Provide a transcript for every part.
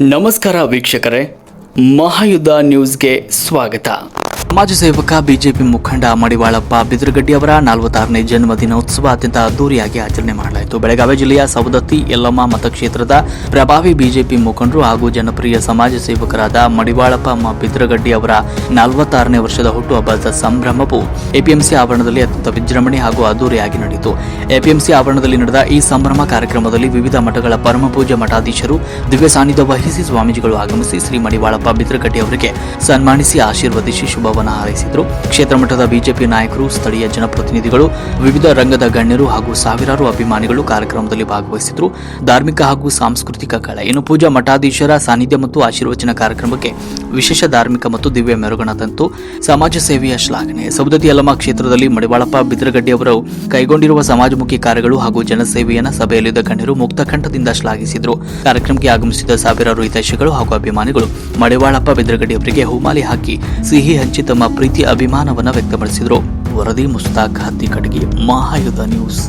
ನಮಸ್ಕಾರ ವೀಕ್ಷಕರೇ, ಮಹಾಯುದ್ಧ ನ್ಯೂಸ್ಗೆ ಸ್ವಾಗತ. ಸಮಾಜ ಸೇವಕ ಬಿಜೆಪಿ ಮುಖಂಡ ಮಡಿವಾಳಪ್ಪ ಬಿದರಗಡ್ಡಿ ಅವರ 46ನೇ ಜನ್ಮದಿನೋತ್ಸವ ಅತ್ಯಂತ ಅದ್ದೂರಿಯಾಗಿ ಆಚರಣೆ ಮಾಡಲಾಯಿತು. ಬೆಳಗಾವಿ ಜಿಲ್ಲೆಯ ಸವದತ್ತಿ ಯಲ್ಲಮ್ಮ ಮತಕ್ಷೇತ್ರದ ಪ್ರಭಾವಿ ಬಿಜೆಪಿ ಮುಖಂಡರು ಹಾಗೂ ಜನಪ್ರಿಯ ಸಮಾಜ ಸೇವಕರಾದ ಮಡಿವಾಳಪ್ಪ ಬಿದರಗಡ್ಡಿ ಅವರ 46ನೇ ವರ್ಷದ ಹುಟ್ಟುಹಬ್ಬದ ಸಂಭ್ರಮವು ಎಪಿಎಂಸಿ ಆವರಣದಲ್ಲಿ ಅತ್ಯಂತ ವಿಜೃಂಭಣೆ ಹಾಗೂ ಅದ್ದೂರಿಯಾಗಿ ನಡೆಯಿತು. ಎಪಿಎಂಸಿ ಆವರಣದಲ್ಲಿ ನಡೆದ ಈ ಸಂಭ್ರಮ ಕಾರ್ಯಕ್ರಮದಲ್ಲಿ ವಿವಿಧ ಮಠಗಳ ಪರಮಪೂಜ್ಯ ಮಠಾಧೀಶರು ದಿವ್ಯ ಸಾನ್ನಿಧ್ಯ ವಹಿಸಿ ಸ್ವಾಮೀಜಿಗಳು ಆಗಮಿಸಿ ಶ್ರೀ ಮಡಿವಾಳಪ್ಪ ಬಿದರಗಡ್ಡಿ ಅವರಿಗೆ ಸನ್ಮಾನಿಸಿ ಆಶೀರ್ವದಿಸಿ ಶುಭವನ್ನು ಹಾರೈಸಿದರು. ಕ್ಷೇತ್ರ ಮಟ್ಟದ ಬಿಜೆಪಿ ನಾಯಕರು, ಸ್ಥಳೀಯ ಜನಪ್ರತಿನಿಧಿಗಳು, ವಿವಿಧ ರಂಗದ ಗಣ್ಯರು ಹಾಗೂ ಸಾವಿರಾರು ಅಭಿಮಾನಿಗಳು ಕಾರ್ಯಕ್ರಮದಲ್ಲಿ ಭಾಗವಹಿಸಿದರು. ಧಾರ್ಮಿಕ ಹಾಗೂ ಸಾಂಸ್ಕೃತಿಕ ಕಳೆ ಇನ್ನು ಪೂಜಾ ಮಠಾಧೀಶರ ಸಾನ್ನಿಧ್ಯ ಮತ್ತು ಆಶೀರ್ವಚನ ಕಾರ್ಯಕ್ರಮಕ್ಕೆ ವಿಶೇಷ ಧಾರ್ಮಿಕ ಮತ್ತು ದಿವ್ಯ ಮೆರುಗಣ ತಂತು. ಸಮಾಜ ಸೇವೆಯ ಶ್ಲಾಘನೆ. ಸವದತ್ತಿ ಯಲ್ಲಮ್ಮ ಕ್ಷೇತ್ರದಲ್ಲಿ ಮಡಿವಾಳಪ್ಪ ಬಿದರಗಡ್ಡಿ ಅವರು ಕೈಗೊಂಡಿರುವ ಸಮಾಜಮುಖಿ ಕಾರ್ಯಗಳು ಹಾಗೂ ಜನಸೇವೆಯನ್ನು ಸಭೆಯಲ್ಲಿದ್ದ ಗಣ್ಯರು ಮುಕ್ತ ಕಂಠದಿಂದ ಶ್ಲಾಘಿಸಿದರು. ಕಾರ್ಯಕ್ರಮಕ್ಕೆ ಆಗಮಿಸಿದ ಸಾವಿರಾರು ಹಿತೈಷಿಗಳು ಹಾಗೂ ಅಭಿಮಾನಿಗಳು ಮಡಿವಾಳಪ್ಪ ಬಿದರಗಡ್ಡಿ ಅವರಿಗೆ ಹೂಮಾಲೆ ಹಾಕಿ ಸಿಹಿ ಹಂಚಿ ತಮ್ಮ ಪ್ರೀತಿ ಅಭಿಮಾನವನ್ನು ವ್ಯಕ್ತಪಡಿಸಿದರು. ವರದಿ ಮುಸ್ತಾಕ್ ಹತ್ತಿಕಟಗಿ, ಮಹಾಯುದ್ಧ ನ್ಯೂಸ್.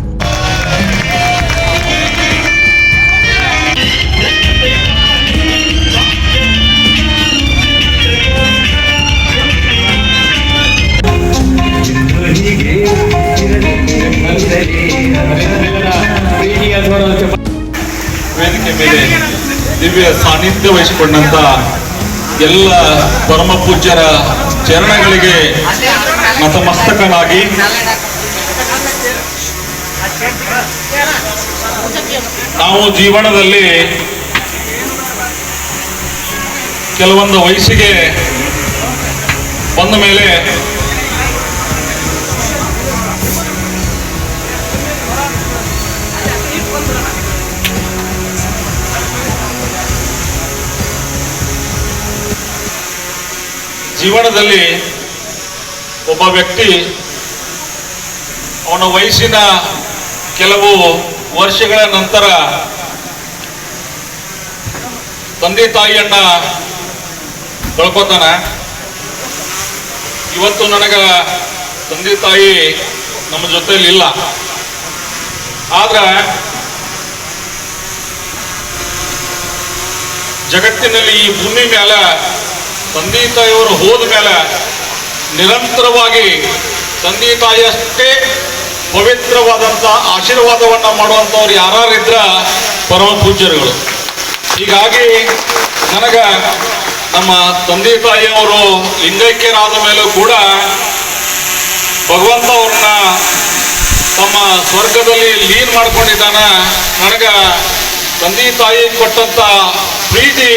ವೇದಿಕೆ ಮೇಲೆ ದಿವ್ಯ ಸಾನ್ನಿಧ್ಯ ವಹಿಸಿಕೊಂಡಂತ ಎಲ್ಲ ಪರಮ ಪೂಜ್ಯರ ಚರಣಗಳಿಗೆ ನತಮಸ್ತಕನಾಗಿ ನಾವು ಜೀವನದಲ್ಲಿ ಕೆಲವೊಂದು ವಯಸ್ಸಿಗೆ ಬಂದ ಮೇಲೆ ಜೀವನದಲ್ಲಿ ಒಬ್ಬ ವ್ಯಕ್ತಿ ಅವನ ವಯಸ್ಸಿನ ಕೆಲವು ವರ್ಷಗಳ ನಂತರ ತಂದೆ ತಾಯಿಯನ್ನ ಕಳ್ಕೊತಾನ. ಇವತ್ತು ನನಗ ತಂದೆ ತಾಯಿ ನಮ್ಮ ಜೊತೆಯಲ್ಲಿ ಇಲ್ಲ, ಆದ್ರೆ ಜಗತ್ತಿನಲ್ಲಿ ಈ ಭೂಮಿ ಮೇಲೆ ತಂದೆ ತಾಯಿಯವರು ಹೋದ ಮೇಲೆ ನಿರಂತರವಾಗಿ ತಂದೆ ತಾಯಿಯಷ್ಟೇ ಪವಿತ್ರವಾದಂಥ ಆಶೀರ್ವಾದವನ್ನ ಮಾಡುವಂಥವ್ರು ಯಾರಿದ್ರ ಪರಮ ಪೂಜ್ಯರುಗಳು. ಹೀಗಾಗಿ ನನಗ ನಮ್ಮ ತಂದೆ ತಾಯಿಯವರು ಲಿಂಗೈಕ್ಯರಾದ ಮೇಲೂ ಕೂಡ ಭಗವಂತ ಅವ್ರನ್ನ ತಮ್ಮ ಸ್ವರ್ಗದಲ್ಲಿ ಲೀನ್ ಮಾಡ್ಕೊಂಡಿದ್ದಾನ. ನನಗ ತಂದೆ ತಾಯಿ ಕೊಟ್ಟಂತ ಪ್ರೀತಿ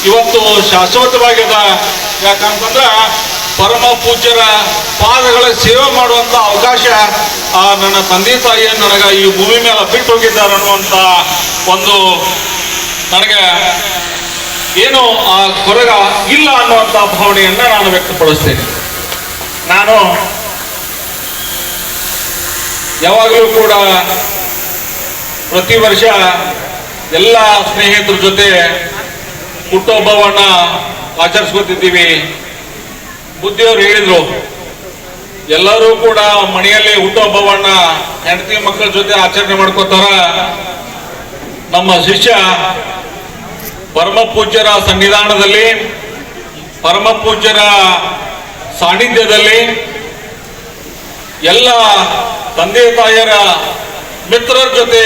ಇವತ್ತು ಶಾಶ್ವತವಾಗಿದೆ. ಯಾಕಂತಂದ್ರೆ ಪರಮ ಪೂಜ್ಯರ ಪಾದಗಳ ಸೇವೆ ಮಾಡುವಂತ ಅವಕಾಶ ನನ್ನ ತಂದೆ ತಾಯಿಯನ್ನು ನನಗ ಈ ಭೂಮಿ ಮೇಲೆ ಬಿಟ್ಟು ಹೋಗಿದ್ದಾರೆ ಅನ್ನುವಂತ ಒಂದು ನನಗೆ ಏನು ಆ ಕೊರಗ ಇಲ್ಲ ಅನ್ನುವಂತ ಭಾವನೆಯನ್ನ ನಾನು ವ್ಯಕ್ತಪಡಿಸ್ತೇನೆ. ನಾನು ಯಾವಾಗಲೂ ಕೂಡ ಪ್ರತಿ ವರ್ಷ ಎಲ್ಲ ಸ್ನೇಹಿತರ ಜೊತೆ ಹುಟ್ಟುಹಬ್ಬವನ್ನ ಆಚರಿಸ್ಕೊತಿದ್ದೀವಿ. ಬುದ್ಧಿಯವರು ಹೇಳಿದ್ರು, ಎಲ್ಲರೂ ಕೂಡ ಮನೆಯಲ್ಲಿ ಹುಟ್ಟುಹಬ್ಬವನ್ನ ಹೆಂಡತಿ ಮಕ್ಕಳ ಜೊತೆ ಆಚರಣೆ ಮಾಡ್ಕೋತಾರ. ನಮ್ಮ ಶಿಷ್ಯ ಪರಮ ಪೂಜ್ಯರ ಸನ್ನಿಧಾನದಲ್ಲಿ, ಪರಮ ಪೂಜ್ಯರ ಸಾನ್ನಿಧ್ಯದಲ್ಲಿ ಎಲ್ಲ ತಂದೆ ತಾಯಿಯರ ಮಿತ್ರರ ಜೊತೆ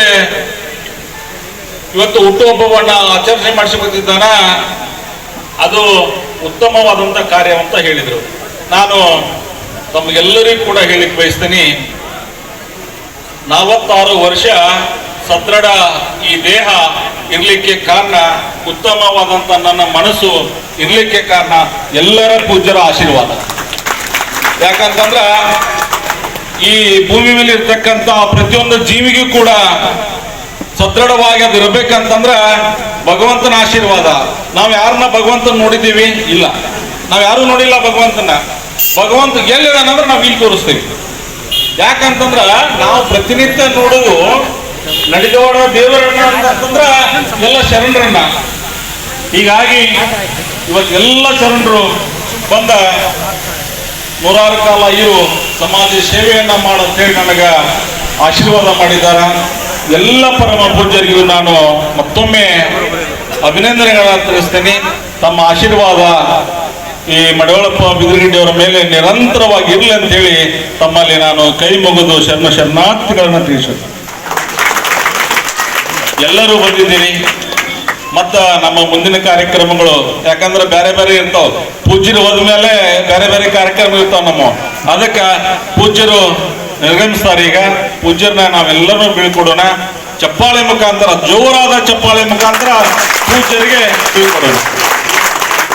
ಇವತ್ತು ಹುಟ್ಟುಹಬ್ಬವನ್ನ ಆಚರಣೆ ಮಾಡಿಸಿಕೊತಿದ್ದಾನ. ಅದು ಉತ್ತಮವಾದಂಥ ಕಾರ್ಯ ಅಂತ ಹೇಳಿದರು. ನಾನು ತಮಗೆಲ್ಲರಿಗೂ ಕೂಡ ಹೇಳಿಕ್ ಬಯಸ್ತೀನಿ, 46 ವರ್ಷ ಸದೃಢ ಈ ದೇಹ ಇರ್ಲಿಕ್ಕೆ ಕಾರಣ, ಉತ್ತಮವಾದಂಥ ನನ್ನ ಮನಸ್ಸು ಇರ್ಲಿಕ್ಕೆ ಕಾರಣ ಎಲ್ಲರ ಪೂಜ್ಯರ ಆಶೀರ್ವಾದ. ಯಾಕಂತಂದ್ರ ಈ ಭೂಮಿ ಮೇಲೆ ಇರ್ತಕ್ಕಂಥ ಪ್ರತಿಯೊಂದು ಜೀವಿಗೂ ಕೂಡ ಸದೃಢವಾಗಿ ಅದು ಇರಬೇಕಂತಂದ್ರ ಭಗವಂತನ ಆಶೀರ್ವಾದ. ನಾವು ಯಾರನ್ನ ಭಗವಂತನ ನೋಡಿದ್ದೀವಿ? ಇಲ್ಲ, ನಾವು ಯಾರು ನೋಡಿಲ್ಲ ಭಗವಂತನ. ಭಗವಂತ ಎಲ್ಲಿದಾನಂದ್ರೆ ನಾವು ಇಲ್ಲಿ ತೋರಿಸ್ತೀವಿ. ಯಾಕಂತಂದ್ರ ನಾವು ಪ್ರತಿನಿತ್ಯ ನೋಡುವುದು ನಡೆದೋಡ ದೇವರನ್ನ ಅಂತಂದ್ರ ಎಲ್ಲ ಶರಣರನ್ನ. ಹೀಗಾಗಿ ಇವತ್ತೆಲ್ಲ ಶರಣರು ಬಂದ ನೂರಾರು ಕಾಲ ಇರು ಸಮಾಜ ಸೇವೆಯನ್ನ ಮಾಡಂತೇಳಿ ನನಗ ಆಶೀರ್ವಾದ ಮಾಡಿದ್ದಾರೆ. ಎಲ್ಲ ಪರಮ ಪೂಜ್ಯರಿಗೂ ನಾನು ಮತ್ತೊಮ್ಮೆ ಅಭಿನಂದನೆಗಳನ್ನು ತಿಳಿಸ್ತೇನೆ. ತಮ್ಮ ಆಶೀರ್ವಾದ ಈ ಮಡಿವಾಳಪ್ಪ ಬಿದರಗಡ್ಡಿಯವರ ಮೇಲೆ ನಿರಂತರವಾಗಿ ಇರಲಿ ಅಂತೇಳಿ ತಮ್ಮಲ್ಲಿ ನಾನು ಕೈ ಮುಗಿದು ಶರಣಾರ್ಥಿಗಳನ್ನು ತಿಳಿಸುತ್ತೇನೆ. ಎಲ್ಲರೂ ಬಂದಿದ್ದೀರಿ. ಮತ್ತ ನಮ್ಮ ಮುಂದಿನ ಕಾರ್ಯಕ್ರಮಗಳು ಯಾಕಂದ್ರೆ ಬೇರೆ ಬೇರೆ ಇರ್ತಾವ. ಪೂಜ್ಯರು ಹೋದ್ಮೇಲೆ ಬೇರೆ ಬೇರೆ ಕಾರ್ಯಕ್ರಮ ಇರ್ತಾವ ನಮ್ಮ. ಅದಕ್ಕೆ ಪೂಜ್ಯರು ನಿರ್ಗಮಿಸ್ತಾರೆ. ಈಗ ಪೂಜ್ಯರನ್ನ ನಾವೆಲ್ಲರೂ ಬೀಳ್ಕೊಡೋಣ. ಚಪ್ಪಾಳೆ ಮುಖಾಂತರ, ಜೋರಾದ ಚಪ್ಪಾಳೆ ಮುಖಾಂತರ ಪೂಜ್ಯರಿಗೆ ಬೀಳ್ಕೊಡೋಣ.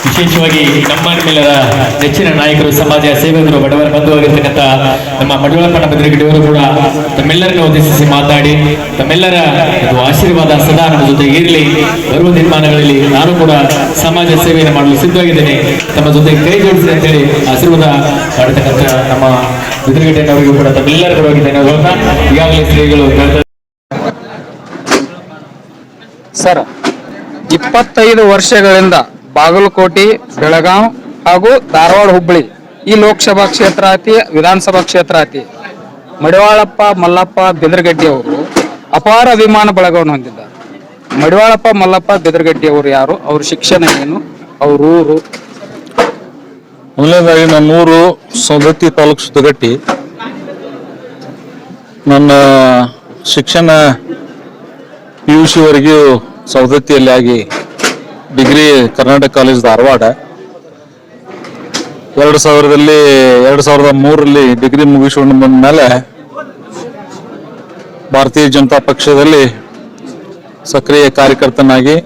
ವಿಶೇಷವಾಗಿ ನಮ್ಮ ನಿಮ್ಮೆಲ್ಲರ ನೆಚ್ಚಿನ ನಾಯಕರು, ಸಮಾಜ ಸೇವಕರು, ಬಡವರ ಬಂಧುವಾಗಿರ್ತಕ್ಕಂಥ ನಮ್ಮ ಮಡಿವಾಳಪ್ಪನ ಬಿದರಗಡ್ಡಿಯವರು ಕೂಡ ತಮ್ಮೆಲ್ಲರನ್ನು ಉದ್ದೇಶಿಸಿ ಮಾತಾಡಿ ತಮ್ಮೆಲ್ಲರ ಆಶೀರ್ವಾದ ಸದಾ ನಮ್ಮ ಜೊತೆ ಇರಲಿ. ಬರುವ ನಿರ್ಮಾಣಗಳಲ್ಲಿ ನಾನು ಕೂಡ ಸಮಾಜ ಸೇವೆಯನ್ನು ಮಾಡಲು ಸಿದ್ಧವಾಗಿದ್ದೇನೆ. ತಮ್ಮ ಜೊತೆ ಕೈ ಜೋಡಿಸಿ ಅಂತೇಳಿ ಆಶೀರ್ವಾದ ಮಾಡತಕ್ಕಂಥ ನಮ್ಮ ಬಿದರಗಡ್ಡಿಯವರಿಗೂ ಕೂಡ ತಮ್ಮೆಲ್ಲರ ಪರವಾಗಿ ಧನ್ಯವಾದ. ಈಗಾಗಲೇ ಶ್ರೀಗಳು ಸರ್, 25 ವರ್ಷಗಳಿಂದ ಬಾಗಲಕೋಟೆ, ಬೆಳಗಾಂ ಹಾಗೂ ಧಾರವಾಡ, ಹುಬ್ಬಳ್ಳಿ ಈ ಲೋಕಸಭಾ ಕ್ಷೇತ್ರ ಆತಿ, ವಿಧಾನಸಭಾ ಕ್ಷೇತ್ರ ಆತಿ. ಮಡಿವಾಳಪ್ಪ ಮಲ್ಲಪ್ಪ ಬಿದರಗಡ್ಡಿ ಅವರು ಅಪಾರ ಅಭಿಮಾನ ಬಳಗವನ್ನು ಹೊಂದಿದ್ದಾರೆ. ಮಡಿವಾಳಪ್ಪ ಮಲ್ಲಪ್ಪ ಬಿದರಗಡ್ಡಿ ಅವರು ಯಾರು, ಅವ್ರ ಶಿಕ್ಷಣ ಏನು, ಅವ್ರ ಊರು? ಮೊದಲನೇದಾಗಿ ನನ್ನೂರು ಸೌದತ್ತಿ ತಾಲೂಕು ಸುತ್ತಗಟ್ಟಿ. ನನ್ನ ಶಿಕ್ಷಣ PUC ವರೆಗೂ ಸೌದತ್ತಿಯಲ್ಲಿ ಆಗಿ ಡಿಗ್ರಿ ಕರ್ನಾಟಕ ಕಾಲೇಜ್ ಧಾರವಾಡ. 2003ರಲ್ಲಿ ಡಿಗ್ರಿ ಮುಗಿಸಿಕೊಂಡು ಬಂದ ಮೇಲೆ ಭಾರತೀಯ ಜನತಾ ಪಕ್ಷದಲ್ಲಿ ಸಕ್ರಿಯ ಕಾರ್ಯಕರ್ತನಾಗಿ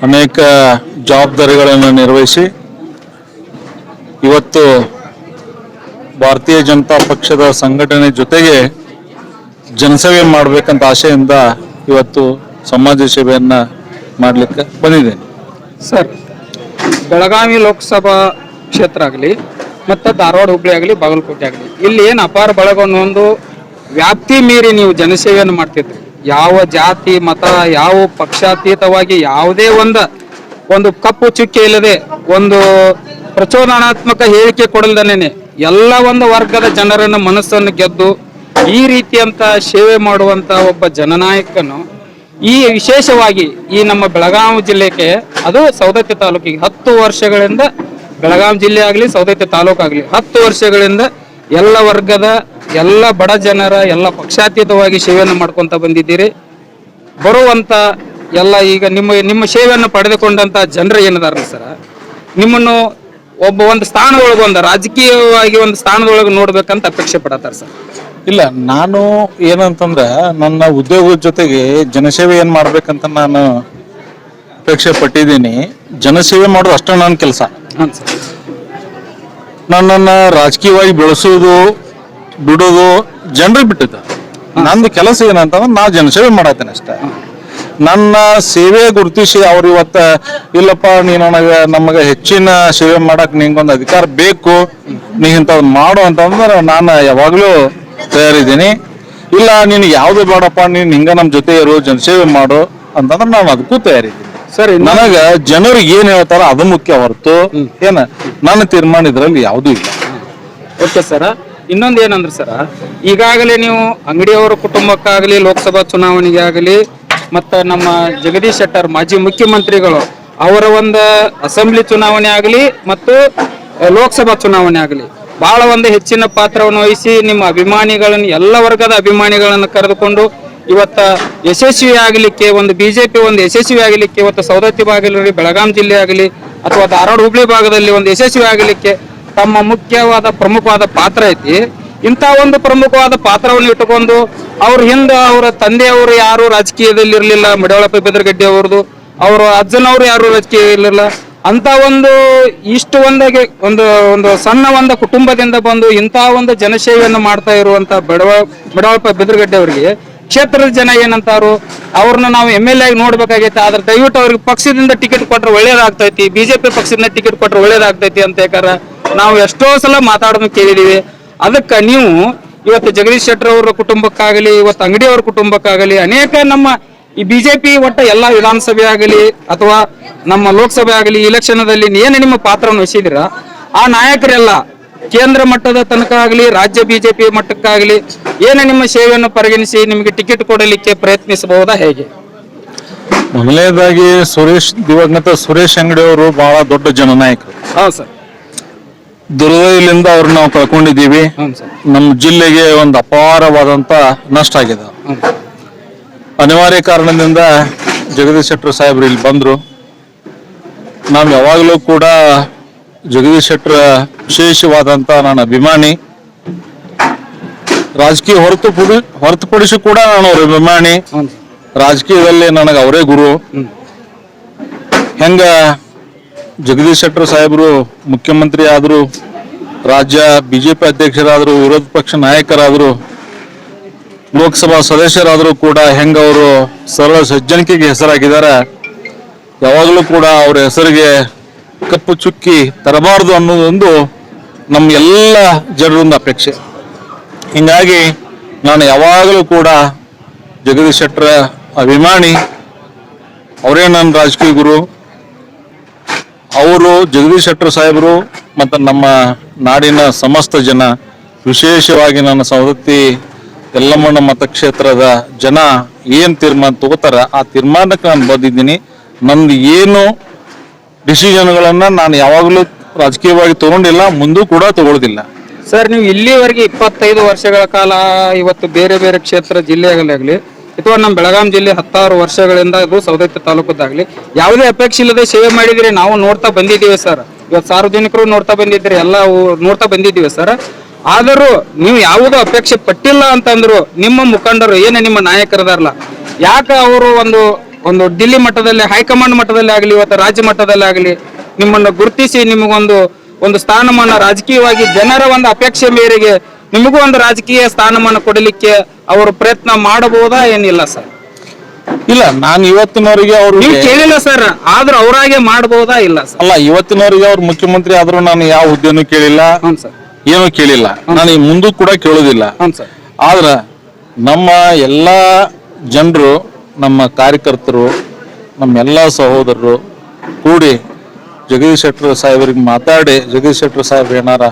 ಅನೇಕ ಜವಾಬ್ದಾರಿಗಳನ್ನು ನಿರ್ವಹಿಸಿ ಇವತ್ತು ಭಾರತೀಯ ಜನತಾ ಪಕ್ಷದ ಸಂಘಟನೆ ಜೊತೆಗೆ ಜನಸೇವೆ ಮಾಡಬೇಕಂತ ಆಶೆಯಿಂದ ಇವತ್ತು ಸಮಾಜ ಸೇವೆಯನ್ನ ಮಾಡಲಿಕ್ಕೆ ಬಂದಿದ್ದೇನೆ. ಸರ್, ಬೆಳಗಾವಿ ಲೋಕಸಭಾ ಕ್ಷೇತ್ರ ಆಗಲಿ ಮತ್ತು ಧಾರವಾಡ, ಹುಬ್ಬಳ್ಳಿ ಆಗಲಿ, ಬಾಗಲಕೋಟೆ ಆಗಲಿ, ಇಲ್ಲಿ ಏನು ಅಪಾರ ಬಳಗವನ್ನು ಒಂದು ವ್ಯಾಪ್ತಿ ಮೀರಿ ನೀವು ಜನಸೇವೆಯನ್ನು ಮಾಡ್ತಿದ್ರಿ. ಯಾವ ಜಾತಿ ಮತ ಯಾವ ಪಕ್ಷಾತೀತವಾಗಿ ಯಾವುದೇ ಒಂದು ಕಪ್ಪು ಚುಕ್ಕೆ ಇಲ್ಲದೆ, ಒಂದು ಪ್ರಚೋದನಾತ್ಮಕ ಹೇಳಿಕೆ ಕೊಡಲ್ದನೇ ಎಲ್ಲ ಒಂದು ವರ್ಗದ ಜನರನ್ನ ಮನಸ್ಸನ್ನು ಗೆದ್ದು ಈ ರೀತಿಯಂತ ಸೇವೆ ಮಾಡುವಂತ ಒಬ್ಬ ಜನನಾಯಕನು ಈ ವಿಶೇಷವಾಗಿ ಈ ನಮ್ಮ ಬೆಳಗಾವಿ ಜಿಲ್ಲೆಗೆ, ಅದು ಸೌದತ್ತಿ ತಾಲೂಕಿಗೆ 10 ವರ್ಷಗಳಿಂದ, ಬೆಳಗಾವಿ ಜಿಲ್ಲೆ ಆಗಲಿ ಸೌದತ್ತಿ ತಾಲೂಕು ಆಗಲಿ 10 ವರ್ಷಗಳಿಂದ ಎಲ್ಲ ವರ್ಗದ ಎಲ್ಲ ಬಡ ಜನರ ಎಲ್ಲ ಪಕ್ಷಾತೀತವಾಗಿ ಸೇವೆಯನ್ನು ಮಾಡ್ಕೊಂತ ಬಂದಿದ್ದೀರಿ. ಬರುವಂತ ಎಲ್ಲ ಈಗ ನಿಮ್ಮ ಸೇವೆಯನ್ನು ಪಡೆದುಕೊಂಡಂತ ಜನರು ಏನಿದಾರ ಸರ್, ನಿಮ್ಮನ್ನು ಒಂದು ಸ್ಥಾನದೊಳಗೆ, ಒಂದು ರಾಜಕೀಯವಾಗಿ ಒಂದು ಸ್ಥಾನದೊಳಗೆ ನೋಡ್ಬೇಕಂತ ಅಪೇಕ್ಷೆ ಪಡತ್ತಾರ ಸರ್? ಇಲ್ಲ, ನಾನು ಏನಂತಂದ್ರೆ ನನ್ನ ಉದ್ಯೋಗದ ಜೊತೆಗೆ ಜನಸೇವೆ ಏನ್ ಮಾಡ್ಬೇಕಂತ ನಾನು ಅಪೇಕ್ಷೆ ಪಟ್ಟಿದ್ದೀನಿ. ಜನಸೇವೆ ಮಾಡೋದು ಅಷ್ಟೇ ನನ್ನ ಕೆಲಸ. ನನ್ನನ್ನ ರಾಜಕೀಯವಾಗಿ ಬೆಳೆಸೋದು ಬಿಡೋದು ಜನರಿಗೆ ಬಿಟ್ಟಿದ್ದ. ನಂದು ಕೆಲಸ ಏನಂತಂದ್ರೆ ನಾ ಜನಸೇವೆ ಮಾಡತ್ತೇನೆ ಅಷ್ಟೇ. ನನ್ನ ಸೇವೆ ಗುರುತಿಸಿ ಅವ್ರು ಇವತ್ತ ಇಲ್ಲಪ್ಪ ನೀನು ನಮಗೆ ಹೆಚ್ಚಿನ ಸೇವೆ ಮಾಡಕ್ ನಿಂಗೊಂದು ಅಧಿಕಾರ ಬೇಕು, ನೀ ಇಂಥವ್ನು ಮಾಡು ಅಂತಂದ್ರೆ ನಾನು ಯಾವಾಗ್ಲೂ ತಯಾರಿದ್ದೀನಿ. ಇಲ್ಲ ನೀನು ಯಾವ್ದು ಬೇಡಪ್ಪ, ನೀನು ಹಿಂಗ ನಮ್ಮ ಜೊತೆ ಇರು, ಜನಸೇವೆ ಮಾಡು ಅಂತಂದ್ರೆ ನಾನು ಅದಕ್ಕೂ ತಯಾರಿದ್ದೀನಿ. ಸರಿ, ನನಗ ಜನರು ಏನ್ ಹೇಳ್ತಾರ ಅದು ಮುಖ್ಯ ಹೊರತು ಏನ ನನ್ನ ತೀರ್ಮಾನ ಇದ್ರಲ್ಲಿ ಯಾವುದೂ ಇಲ್ಲ. ಓಕೆ ಸರ್, ಇನ್ನೊಂದು ಏನಂದ್ರೆ ಸರ್, ಈಗಾಗಲೇ ನೀವು ಅಂಗಡಿಯವರ ಕುಟುಂಬಕ್ಕಾಗಲಿ, ಲೋಕಸಭಾ ಚುನಾವಣೆಗೆ ಆಗಲಿ, ಮತ್ತು ನಮ್ಮ ಜಗದೀಶ್ ಶೆಟ್ಟರ್ ಮಾಜಿ ಮುಖ್ಯಮಂತ್ರಿಗಳು ಅವರ ಒಂದು ಅಸೆಂಬ್ಲಿ ಚುನಾವಣೆ ಆಗಲಿ ಮತ್ತು ಲೋಕಸಭಾ ಚುನಾವಣೆ ಆಗಲಿ ಬಹಳ ಒಂದು ಹೆಚ್ಚಿನ ಪಾತ್ರವನ್ನು ವಹಿಸಿ ನಿಮ್ಮ ಅಭಿಮಾನಿಗಳನ್ನು, ಎಲ್ಲ ವರ್ಗದ ಅಭಿಮಾನಿಗಳನ್ನು ಕರೆದುಕೊಂಡು ಇವತ್ತ ಯಶಸ್ವಿ ಆಗಲಿಕ್ಕೆ, ಒಂದು ಬಿಜೆಪಿ ಒಂದು ಯಶಸ್ವಿ ಆಗಲಿಕ್ಕೆ, ಇವತ್ತು ಸೌದತ್ತಿ ಭಾಗದಲ್ಲಿ, ಬೆಳಗಾಂ ಜಿಲ್ಲೆ ಆಗಲಿ ಅಥವಾ ಧಾರವಾಡ, ಹುಬ್ಬಳ್ಳಿ ಭಾಗದಲ್ಲಿ ಒಂದು ಯಶಸ್ವಿ ಆಗಲಿಕ್ಕೆ ತಮ್ಮ ಮುಖ್ಯವಾದ ಪ್ರಮುಖವಾದ ಪಾತ್ರ ಐತಿ. ಇಂಥ ಒಂದು ಪ್ರಮುಖವಾದ ಪಾತ್ರವನ್ನು ಇಟ್ಟುಕೊಂಡು ಅವ್ರ ಹಿಂದೆ ಅವರ ತಂದೆಯವರು ಯಾರು ರಾಜಕೀಯದಲ್ಲಿ ಇರಲಿಲ್ಲ, ಮಡಿವಾಳಪ್ಪ ಬಿದರಗಡ್ಡಿ ಅವ್ರದ್ದು, ಅವರ ಅಜ್ಜನವರು ಯಾರು ರಾಜಕೀಯ ಇರಲಿಲ್ಲ. ಅಂತ ಒಂದು ಇಷ್ಟು ಒಂದು ಸಣ್ಣ ಒಂದು ಕುಟುಂಬದಿಂದ ಬಂದು ಇಂಥ ಒಂದು ಜನಸೇವೆಯನ್ನು ಮಾಡ್ತಾ ಇರುವಂತ ಮಡಿವಾಳಪ್ಪ ಬಿದರಗಡ್ಡಿ ಅವರಿಗೆ ಕ್ಷೇತ್ರದ ಜನ ಏನಂತಾರು, ಅವ್ರನ್ನ ನಾವು MLA ಆಗಿ ನೋಡ್ಬೇಕಾಗೈತೆ, ಆದ್ರೆ ದಯವಿಟ್ಟು ಅವ್ರಿಗೆ ಪಕ್ಷದಿಂದ ಟಿಕೆಟ್ ಕೊಟ್ರೆ ಒಳ್ಳೇದಾಗ್ತೈತಿ, ಬಿಜೆಪಿ ಪಕ್ಷದಿಂದ ಟಿಕೆಟ್ ಕೊಟ್ರೆ ಒಳ್ಳೇದಾಗ್ತೈತಿ ಅಂತ ಯಾಕಾರ ನಾವು ಎಷ್ಟೋ ಸಲ ಮಾತಾಡೋದನ್ನ ಕೇಳಿದೀವಿ. ಅದಕ್ಕೆ ನೀವು ಇವತ್ತು ಜಗದೀಶ್ ಶೆಟ್ಟರ್ ಅವರ ಕುಟುಂಬಕ್ಕಾಗಲಿ, ಇವತ್ತು ಅಂಗಡಿಯವರ ಕುಟುಂಬಕ್ಕಾಗಲಿ, ಅನೇಕ ನಮ್ಮ ಈ ಬಿಜೆಪಿ ಒಟ್ಟ ಎಲ್ಲ ವಿಧಾನಸಭೆ ಆಗಲಿ ಅಥವಾ ನಮ್ಮ ಲೋಕಸಭೆ ಆಗಲಿ ಇಲೆಕ್ಷನ್ದಲ್ಲಿ ಏನು ನಿಮ್ಮ ಪಾತ್ರವನ್ನು ವಹಿಸಿದಿರ, ಆ ನಾಯಕರೆಲ್ಲ ಕೇಂದ್ರ ಮಟ್ಟದ ತನಕ ಆಗಲಿ, ರಾಜ್ಯ ಬಿಜೆಪಿ ಮಟ್ಟಕ್ಕಾಗಲಿ ಏನು ನಿಮ್ಮ ಸೇವೆಯನ್ನು ಪರಿಗಣಿಸಿ ನಿಮಗೆ ಟಿಕೆಟ್ ಕೊಡಲಿಕ್ಕೆ ಪ್ರಯತ್ನಿಸಬಹುದಾ, ಹೇಗೆ? ಮೊದಲನೇದಾಗಿ ದಿವಂಗತ ಸುರೇಶ್ ಅಂಗಡಿ ಅವರು ಬಹಳ ದೊಡ್ಡ ಜನನಾಯಕರು. ಹೌದು ಸರ್. ದುರ್ದೈಲಿಂದ ಅವ್ರು ನಾವು ಕಳ್ಕೊಂಡಿದ್ದೀವಿ. ಹ್ಞೂ ಸರ್. ನಮ್ಮ ಜಿಲ್ಲೆಗೆ ಒಂದು ಅಪಾರವಾದಂತ ನಷ್ಟ ಆಗಿದೆ. ಅನಿವಾರ್ಯ ಕಾರಣದಿಂದ ಜಗದೀಶ್ ಶೆಟ್ಟರ್ ಸಾಹೇಬ್ರು ಇಲ್ಲಿ ಬಂದ್ರು. ನಾವು ಯಾವಾಗಲೂ ಕೂಡ ಜಗದೀಶ್ ಶೆಟ್ಟರ್ ವಿಶೇಷವಾದಂತ ನಾನು ಅಭಿಮಾನಿ. ರಾಜಕೀಯ ಹೊರತುಪಡಿಸಿ ಕೂಡ ನಾನು ಅವ್ರ ಅಭಿಮಾನಿ. ರಾಜಕೀಯದಲ್ಲಿ ನನಗೆ ಅವರೇ ಗುರು. ಹೆಂಗ ಜಗದೀಶ್ ಶೆಟ್ಟರ್ ಸಾಹೇಬರು ಮುಖ್ಯಮಂತ್ರಿ ಆದ್ರು, ರಾಜ್ಯ ಬಿಜೆಪಿ ಅಧ್ಯಕ್ಷರಾದ್ರು, ವಿರೋಧ ಪಕ್ಷ ನಾಯಕರಾದ್ರು, ಲೋಕಸಭಾ ಸದಸ್ಯರಾದರೂ ಕೂಡ ಹೆಂಗ ಅವರು ಸರಳ ಸಜ್ಜನಿಕೆಗೆ ಹೆಸರಾಗಿದ್ದಾರೆ, ಯಾವಾಗಲೂ ಕೂಡ ಅವರ ಹೆಸರಿಗೆ ಕಪ್ಪು ಚುಕ್ಕಿ ತರಬಾರದು ಅನ್ನೋದೊಂದು ನಮ್ಮ ಎಲ್ಲ ಜನರಿಂದ ಅಪೇಕ್ಷೆ. ಹಿಂಗಾಗಿ ನಾನು ಯಾವಾಗಲೂ ಕೂಡ ಜಗದೀಶ್ ಶೆಟ್ಟರ ಅಭಿಮಾನಿ. ಅವರೇ ನನ್ನ ರಾಜಕೀಯ ಗುರು. ಅವರು ಜಗದೀಶ್ ಶೆಟ್ಟರ್ ಸಾಹೇಬರು ಮತ್ತು ನಮ್ಮ ನಾಡಿನ ಸಮಸ್ತ ಜನ, ವಿಶೇಷವಾಗಿ ನನ್ನ ಸವದತ್ತಿ ಯಲ್ಲಮ್ಮನ ಮತಕ್ಷೇತ್ರದ ಜನ ಏನು ತೀರ್ಮಾನ ತಗೋತಾರ ಆ ತೀರ್ಮಾನಕ್ಕೆ ನಾನು ಬಂದಿದ್ದೀನಿ. ನಂದು ಏನು ಡಿಸಿಷನ್ಗಳನ್ನ ನಾನು ಯಾವಾಗಲೂ ರಾಜಕೀಯವಾಗಿ ತಗೊಂಡಿಲ್ಲ, ಮುಂದೂ ಕೂಡ ತಗೊಳ್ಳೋದಿಲ್ಲ. ಸರ್, ನೀವು ಇಲ್ಲಿವರೆಗೆ 25 ವರ್ಷಗಳ ಕಾಲ ಇವತ್ತು ಬೇರೆ ಬೇರೆ ಕ್ಷೇತ್ರ ಜಿಲ್ಲೆಗಳಾಗಲಿ ಅಥವಾ ನಮ್ಮ ಬೆಳಗಾಂ ಜಿಲ್ಲೆ 16 ವರ್ಷಗಳಿಂದ ಇದು ಸವದತ್ತಿ ತಾಲೂಕದಾಗಲಿ ಯಾವುದೇ ಅಪೇಕ್ಷೆ ಇಲ್ಲದೆ ಸೇವೆ ಮಾಡಿದ್ರೆ ನಾವು ನೋಡ್ತಾ ಬಂದಿದ್ದೀವಿ ಸರ್. ಇವತ್ತು ಸಾರ್ವಜನಿಕರು ನೋಡ್ತಾ ಬಂದಿದ್ದೀರಿ, ಎಲ್ಲ ನೋಡ್ತಾ ಬಂದಿದ್ದೀವಿ ಸರ್. ಆದರೂ ನೀವು ಯಾವುದೋ ಅಪೇಕ್ಷೆ ಪಟ್ಟಿಲ್ಲ ಅಂತಂದ್ರು ನಿಮ್ಮ ಮುಖಂಡರು ಏನೇ ನಿಮ್ಮ ನಾಯಕರದಾರಲ್ಲ, ಯಾಕೆ ಅವರು ಒಂದು ಡಿಲ್ಲಿ ಮಟ್ಟದಲ್ಲಿ, ಹೈಕಮಾಂಡ್ ಮಟ್ಟದಲ್ಲಿ ಆಗಲಿ, ಇವತ್ತು ರಾಜ್ಯ ಮಟ್ಟದಲ್ಲಿ ಆಗಲಿ ನಿಮ್ಮನ್ನು ಗುರುತಿಸಿ ನಿಮಗೊಂದು ಸ್ಥಾನಮಾನ, ರಾಜಕೀಯವಾಗಿ ಜನರ ಒಂದು ಅಪೇಕ್ಷೆ ಮೇರೆಗೆ ನಿಮಗೂ ಒಂದು ರಾಜಕೀಯ ಸ್ಥಾನಮಾನ ಕೊಡಲಿಕ್ಕೆ ಅವರು ಪ್ರಯತ್ನ ಮಾಡಬಹುದಾ ಏನಿಲ್ಲ ಸರ್? ಇಲ್ಲ, ನಾನು ಇವತ್ತಿನವರೆಗೆ ಅವ್ರು ನೀವು ಕೇಳಿಲ್ಲ ಸರ್, ಆದ್ರೂ ಅವರಾಗೆ ಮಾಡಬಹುದಾ ಇಲ್ಲ ಸರ್? ಅಲ್ಲ, ಇವತ್ತಿನವರೆಗೆ ಅವ್ರು ಮುಖ್ಯಮಂತ್ರಿ ಆದ್ರೂ ನಾನು ಯಾವ ಹುದ್ದೆನೂ ಕೇಳಿಲ್ಲ, ಏನೂ ಕೇಳಿಲ್ಲ, ನಾನು ಈ ಮುಂದೂ ಕೂಡ ಕೇಳೋದಿಲ್ಲ. ಆದ್ರ ನಮ್ಮ ಎಲ್ಲ ಜನರು, ನಮ್ಮ ಕಾರ್ಯಕರ್ತರು, ನಮ್ಮೆಲ್ಲ ಸಹೋದರರು ಕೂಡಿ ಜಗದೀಶ್ ಶೆಟ್ಟರ್ ಸಾಹೇಬರಿಗೆ ಮಾತಾಡಿ, ಜಗದೀಶ್ ಶೆಟ್ಟರ್ ಸಾಹೇಬ್ರು ಏನಾರ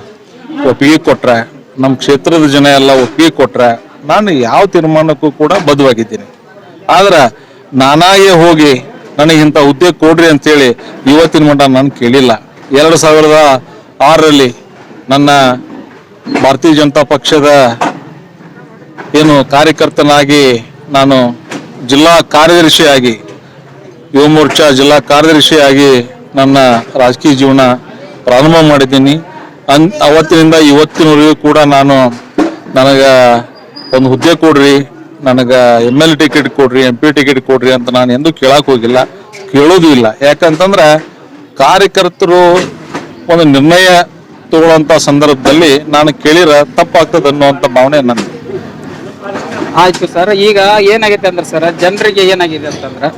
ಒಪ್ಪಿಗೆ ಕೊಟ್ರೆ, ನಮ್ಮ ಕ್ಷೇತ್ರದ ಜನ ಎಲ್ಲ ಒಪ್ಪಿಗೆ ಕೊಟ್ರೆ ನಾನು ಯಾವ ತೀರ್ಮಾನಕ್ಕೂ ಕೂಡ ಬದ್ಧವಾಗಿದ್ದೀನಿ. ಆದ್ರೆ ನಾನಾಗೆ ಹೋಗಿ ನನಗಿಂತ ಹುದ್ದೆ ಕೊಡ್ರಿ ಅಂತೇಳಿ ಇವತ್ತಿನ ಮಟ್ಟ ನಾನು ಕೇಳಿಲ್ಲ. 2006ರಲ್ಲಿ ನನ್ನ ಭಾರತೀಯ ಜನತಾ ಪಕ್ಷದ ಏನು ಕಾರ್ಯಕರ್ತನಾಗಿ ನಾನು ಜಿಲ್ಲಾ ಕಾರ್ಯದರ್ಶಿಯಾಗಿ, ಯುವ ಮೋರ್ಚಾ ಜಿಲ್ಲಾ ಕಾರ್ಯದರ್ಶಿಯಾಗಿ ನನ್ನ ರಾಜಕೀಯ ಜೀವನ ಪ್ರಾರಂಭ ಮಾಡಿದ್ದೀನಿ. ಅವತ್ತಿನಿಂದ ಇವತ್ತಿನವರೆಗೂ ಕೂಡ ನನಗೆ ಒಂದು ಹುದ್ದೆ ಕೊಡ್ರಿ, ನನಗೆ ML ಟಿಕೆಟ್ ಕೊಡ್ರಿ, MP ಟಿಕೆಟ್ ಕೊಡ್ರಿ ಅಂತ ನಾನು ಎಂದೂ ಕೇಳಕ್ಕೆ ಹೋಗಿಲ್ಲ, ಕೇಳೋದು ಇಲ್ಲ. ಯಾಕಂತಂದ್ರೆ ಕಾರ್ಯಕರ್ತರು ಒಂದು ನಿರ್ಣಯ ತಗೊಳ್ಳೋಂಥ ಸಂದರ್ಭದಲ್ಲಿ ನಾನು ಕೇಳಿರ ತಪ್ಪಾಗ್ತದೆ ಅನ್ನುವಂಥ ಭಾವನೆ ನನ್ನ. ಆಯ್ತು ಸರ್, ಈಗ ಏನಾಗೈತೆ ಅಂದ್ರೆ ಸರ್, ಜನರಿಗೆ ಏನಾಗಿದೆ ಅಂತಂದ್ರೆ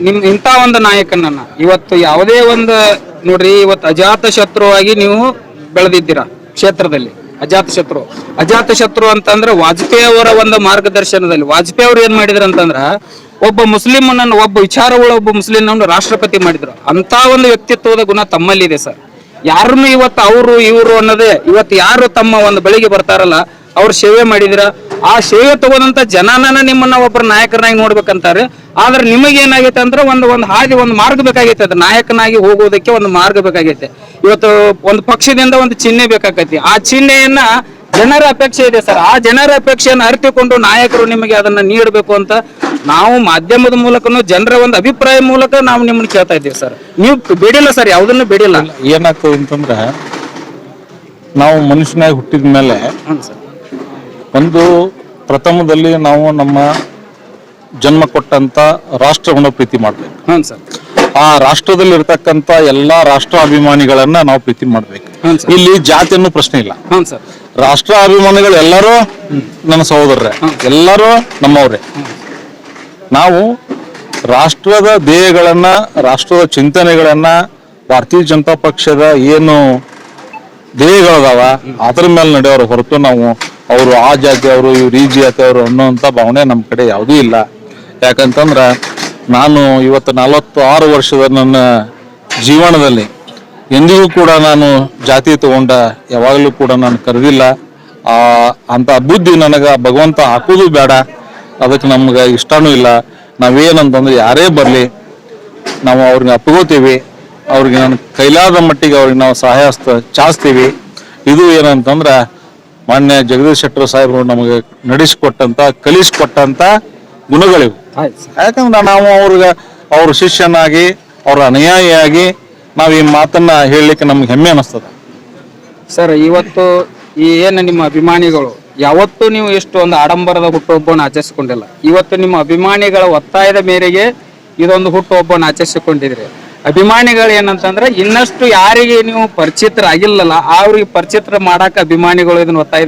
ನಿಮ್ ಇಂಥ ಒಂದು ನಾಯಕನನ್ನ ಇವತ್ತು ಯಾವುದೇ ಒಂದು ನೋಡ್ರಿ, ಇವತ್ತು ಅಜಾತ ಶತ್ರುವಾಗಿ ನೀವು ಬೆಳೆದಿದ್ದೀರಾ ಕ್ಷೇತ್ರದಲ್ಲಿ. ಅಜಾತ ಶತ್ರು ಅಂತಂದ್ರೆ ವಾಜಪೇಯಿ ಅವರ ಒಂದು ಮಾರ್ಗದರ್ಶನದಲ್ಲಿ ವಾಜಪೇಯಿ ಅವ್ರು ಏನ್ ಮಾಡಿದ್ರು ಅಂತಂದ್ರ ಒಬ್ಬ ಮುಸ್ಲಿಮನನ್ನು, ಒಬ್ಬ ವಿಚಾರವುಳ್ಳ ಒಬ್ಬ ಮುಸ್ಲಿಮನನ್ನು ರಾಷ್ಟ್ರಪತಿ ಮಾಡಿದ್ರು. ಅಂತ ಒಂದು ವ್ಯಕ್ತಿತ್ವದ ಗುಣ ತಮ್ಮಲ್ಲಿದೆ ಸರ್. ಯಾರನ್ನು ಇವತ್ತು ಅವರು ಇವರು ಅನ್ನೋದೇ, ಇವತ್ತು ಯಾರು ತಮ್ಮ ಒಂದು ಬಳಿಗೆ ಬರ್ತಾರಲ್ಲ ಅವ್ರು ಸೇವೆ ಮಾಡಿದಿರ, ಆ ಸೇವೆ ತಗೊಂಡಂತ ಜನನ ನಿಮ್ಮನ್ನ ಒಬ್ಬರ ನಾಯಕರನ್ನಾಗಿ ನೋಡ್ಬೇಕಂತಾರೆ. ಆದ್ರೆ ನಿಮಗೆ ಏನಾಗೈತೆ ಅಂದ್ರೆ ಒಂದು ಹಾದಿ, ಒಂದು ಮಾರ್ಗ ಬೇಕಾಗೈತೆ. ಅದು ನಾಯಕನಾಗಿ ಹೋಗೋದಕ್ಕೆ ಒಂದು ಮಾರ್ಗ ಬೇಕಾಗೈತೆ. ಇವತ್ತು ಒಂದು ಪಕ್ಷದಿಂದ ಒಂದು ಚಿಹ್ನೆ ಬೇಕಾಗೈತಿ. ಆ ಚಿಹ್ನೆಯನ್ನ ಜನರ ಅಪೇಕ್ಷೆ ಇದೆ ಸರ್. ಆ ಜನರ ಅಪೇಕ್ಷೆಯನ್ನು ಅರಿತುಕೊಂಡು ನಾಯಕರು ನಿಮಗೆ ಅದನ್ನ ನೀಡಬೇಕು ಅಂತ ನಾವು ಮಾಧ್ಯಮದ ಮೂಲಕನು, ಜನರ ಒಂದು ಅಭಿಪ್ರಾಯ ಮೂಲಕ ನಾವು ನಿಮ್ಮನ್ನ ಕೇಳ್ತಾ ಇದ್ದೀವಿ ಸರ್. ನೀವು ಬೇಡಿಲ್ಲ ಸರ್, ಯಾವುದನ್ನು ಬೇಡಿಲ್ಲ. ಏನಾಗ್ತದೆ ಅಂತಂದ್ರೆ, ನಾವು ಮನುಷ್ಯನಾಗಿ ಹುಟ್ಟಿದ ಮೇಲೆ ಒಂದು ಪ್ರಥಮದಲ್ಲಿ ನಾವು ನಮ್ಮ ಜನ್ಮ ಕೊಟ್ಟಂತ ರಾಷ್ಟ್ರವನ್ನು ಪ್ರೀತಿ ಮಾಡ್ಬೇಕು. ಆ ರಾಷ್ಟ್ರದಲ್ಲಿ ಇರ್ತಕ್ಕಂತ ಎಲ್ಲಾ ರಾಷ್ಟ್ರ ಅಭಿಮಾನಿಗಳನ್ನ ನಾವು ಪ್ರೀತಿ ಮಾಡ್ಬೇಕು. ಇಲ್ಲಿ ಜಾತಿಯನ್ನು ಪ್ರಶ್ನೆ ಇಲ್ಲ. ರಾಷ್ಟ್ರ ಅಭಿಮಾನಿಗಳು ಎಲ್ಲರೂ ನನ್ನ ಸಹೋದರರೇ, ಎಲ್ಲರೂ ನಮ್ಮವ್ರೆ. ನಾವು ರಾಷ್ಟ್ರದ ಧ್ಯೇಯಗಳನ್ನ, ರಾಷ್ಟ್ರದ ಚಿಂತನೆಗಳನ್ನ, ಭಾರತೀಯ ಜನತಾ ಪಕ್ಷದ ಏನು ಧ್ಯೇಯಗಳದಾವ ಅದ್ರ ಮೇಲೆ ನಡೆಯೋರು ಹೊರತು ನಾವು ಅವರು ಆ ಜಾತಿಯವರು, ಇವ್ರು ಈ ಜಾತಿಯವರು ಅನ್ನೋಂಥ ಭಾವನೆ ನಮ್ಮ ಕಡೆ ಯಾವುದೂ ಇಲ್ಲ. ಯಾಕಂತಂದ್ರ ನಾನು ಇವತ್ತು 46 ವರ್ಷದ ನನ್ನ ಜೀವನದಲ್ಲಿ ಎಂದಿಗೂ ಕೂಡ ನಾನು ಜಾತಿ ತಗೊಂಡ ಯಾವಾಗಲೂ ಕೂಡ ನಾನು ಕರೆದಿಲ್ಲ. ಅಂತ ಬುದ್ಧಿ ನನಗೆ ಭಗವಂತ ಹಾಕೋದು ಬೇಡ, ಅದಕ್ಕೆ ನಮ್ಗೆ ಇಷ್ಟನೂ ಇಲ್ಲ. ನಾವೇನಂತಂದ್ರೆ ಯಾರೇ ಬರಲಿ ನಾವು ಅವ್ರಿಗೆ ಅಪ್ಕೋತೀವಿ, ಅವ್ರಿಗೆ ನಾನು ಕೈಲಾದ ಮಟ್ಟಿಗೆ ಅವ್ರಿಗೆ ನಾವು ಸಹಾಯ ಹಸ್ತ ಚಾಚ್ತೀವಿ. ಇದು ಏನಂತಂದ್ರೆ ಮಾನ್ಯ ಜಗದೀಶ್ ಶೆಟ್ಟರ್ ಸಾಹೇಬರು ನಮಗೆ ನಡೆಸಿಕೊಟ್ಟಂತ ಕಲಿಸಿಕೊಟ್ಟಂತ ಗುಣಗಳಿವು. ಯಾಕಂದ್ರೆ ನಾವು ಅವ್ರ ಶಿಷ್ಯನಾಗಿ ಅವ್ರ ಅನುಯಾಯಿಯಾಗಿ ನಾವು ಈ ಮಾತನ್ನ ಹೇಳಲಿಕ್ಕೆ ನಮ್ಗೆ ಹೆಮ್ಮೆ ಅನಿಸ್ತದೆ. ಸರ್, ಇವತ್ತು ಈ ಏನು ನಿಮ್ಮ ಅಭಿಮಾನಿಗಳು ಯಾವತ್ತೂ ನೀವು ಎಷ್ಟು ಒಂದು ಆಡಂಬರದ ಹುಟ್ಟುಹಬ್ಬವನ್ನು ಆಚರಿಸಿಕೊಂಡಿಲ್ಲ. ಇವತ್ತು ನಿಮ್ಮ ಅಭಿಮಾನಿಗಳ ಒತ್ತಾಯದ ಮೇರೆಗೆ ಇದೊಂದು ಹುಟ್ಟುಹಬ್ಬವನ್ನು ಆಚರಿಸಿಕೊಂಡಿದ್ರಿ. ಅಭಿಮಾನಿಗಳು ಏನಂತಂದ್ರೆ ಇನ್ನಷ್ಟು ಯಾರಿಗೆ ನೀವು ಪರಿಚಿತರಾಗಿಲ್ಲಲ್ಲ ಅವ್ರಿಗೆ ಪರಿಚಿತರ ಮಾಡಾಕ ಅಭಿಮಾನಿಗಳು ಇದನ್ನ ಒತ್ತಾಯ